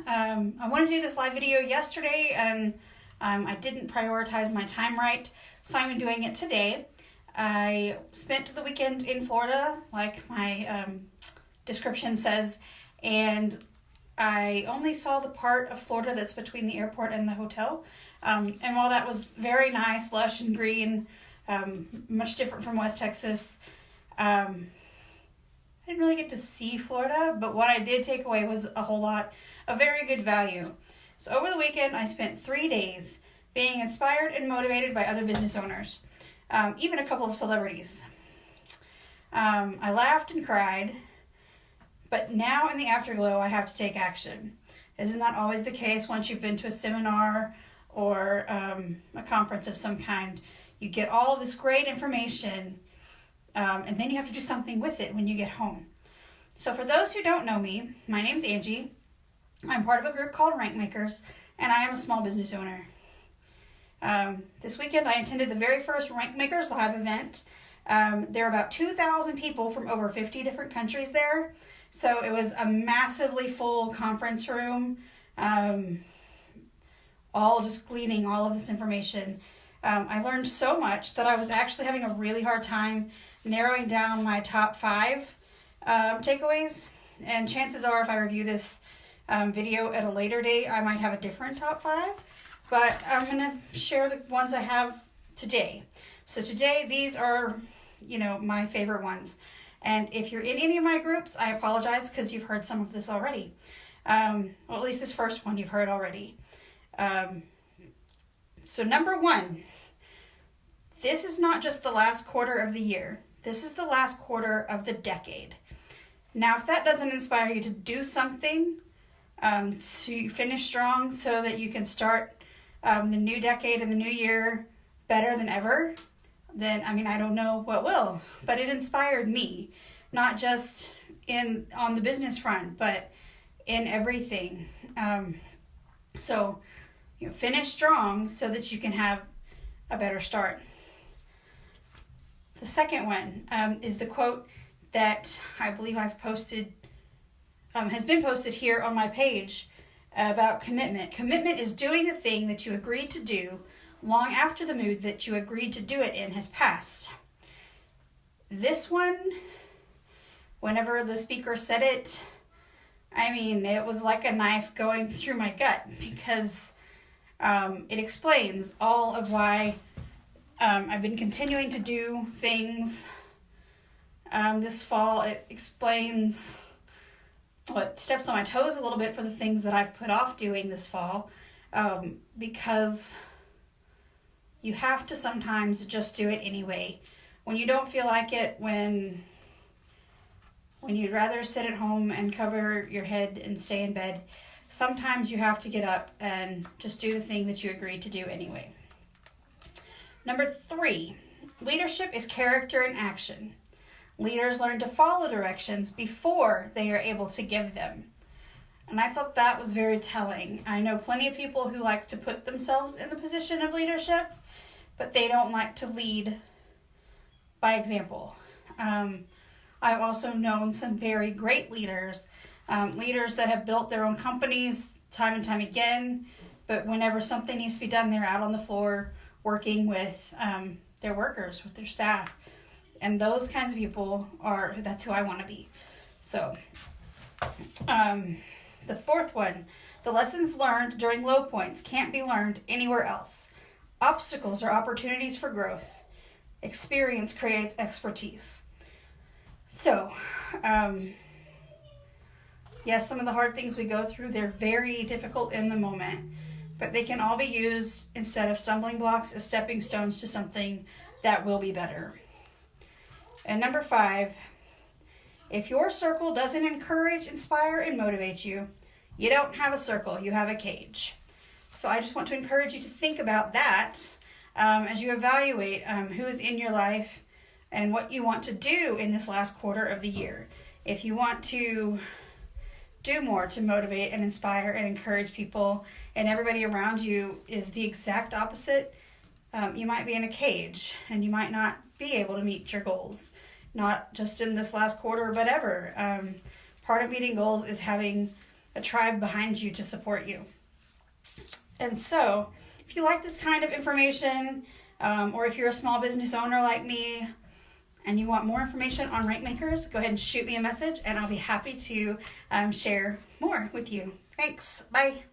I wanted to do this live video yesterday and I didn't prioritize my time right, so I'm doing it today. I spent the weekend in Florida, like my description says, and I only saw the part of Florida that's between the airport and the hotel. And while that was very nice, lush and green, much different from West Texas, I didn't really get to see Florida, but what I did take away was a whole lot of very good value. So over the weekend, I spent 3 days being inspired and motivated by other business owners, even a couple of celebrities. I laughed and cried, but now in the afterglow, I have to take action. Isn't that always the case once you've been to a seminar or a conference of some kind? You get all of this great information, and then you have to do something with it when you get home. So for those who don't know me, my name's Angie. I'm part of a group called Rankmakers, and I am a small business owner. This weekend, I attended the very first Rankmakers Live event. There are about 2,000 people from over 50 different countries there. So it was a massively full conference room, all just gleaning all of this information. I learned so much that I was actually having a really hard time narrowing down my top 5 takeaways. And chances are, if I review this video at a later date, I might have a different top 5. But I'm going to share the ones I have today. So today, these are, my favorite ones. And if you're in any of my groups, I apologize because you've heard some of this already. Well, at least this first one you've heard already. So number 1, this is not just the last quarter of the year. This is the last quarter of the decade. Now, if that doesn't inspire you to do something to finish strong so that you can start the new decade and the new year better than ever, then, I don't know what will. But it inspired me, not just on the business front, but in everything. So, finish strong so that you can have a better start. The second one is the quote that I believe I've posted, has been posted here on my page about commitment. Commitment is doing the thing that you agreed to do long after the mood that you agreed to do it in has passed. This one, whenever the speaker said it, it was like a knife going through my gut because it explains all of why I've been continuing to do things this fall. It explains what steps on my toes a little bit for the things that I've put off doing this fall, because you have to sometimes just do it anyway. When you don't feel like it, when you'd rather sit at home and cover your head and stay in bed, sometimes you have to get up and just do the thing that you agreed to do anyway. Number 3, leadership is character in action. Leaders learn to follow directions before they are able to give them. And I thought that was very telling. I know plenty of people who like to put themselves in the position of leadership, but they don't like to lead by example. I've also known some very great leaders, leaders that have built their own companies time and time again, but whenever something needs to be done, they're out on the floor working with their workers, with their staff. And those kinds of people that's who I want to be. So, the fourth one, the lessons learned during low points can't be learned anywhere else. Obstacles are opportunities for growth. Experience creates expertise. So, yes, some of the hard things we go through, they're very difficult in the moment, but they can all be used instead of stumbling blocks as stepping stones to something that will be better. And number 5, if your circle doesn't encourage, inspire, and motivate you, you don't have a circle, you have a cage. So I just want to encourage you to think about that as you evaluate who is in your life and what you want to do in this last quarter of the year. If you want to do more to motivate and inspire and encourage people, and everybody around you is the exact opposite, you might be in a cage and you might not be able to meet your goals, not just in this last quarter, but ever. Part of meeting goals is having a tribe behind you to support you. And so, if you like this kind of information, or if you're a small business owner like me and you want more information on Rankmakers, go ahead and shoot me a message and I'll be happy to share more with you. Thanks. Bye.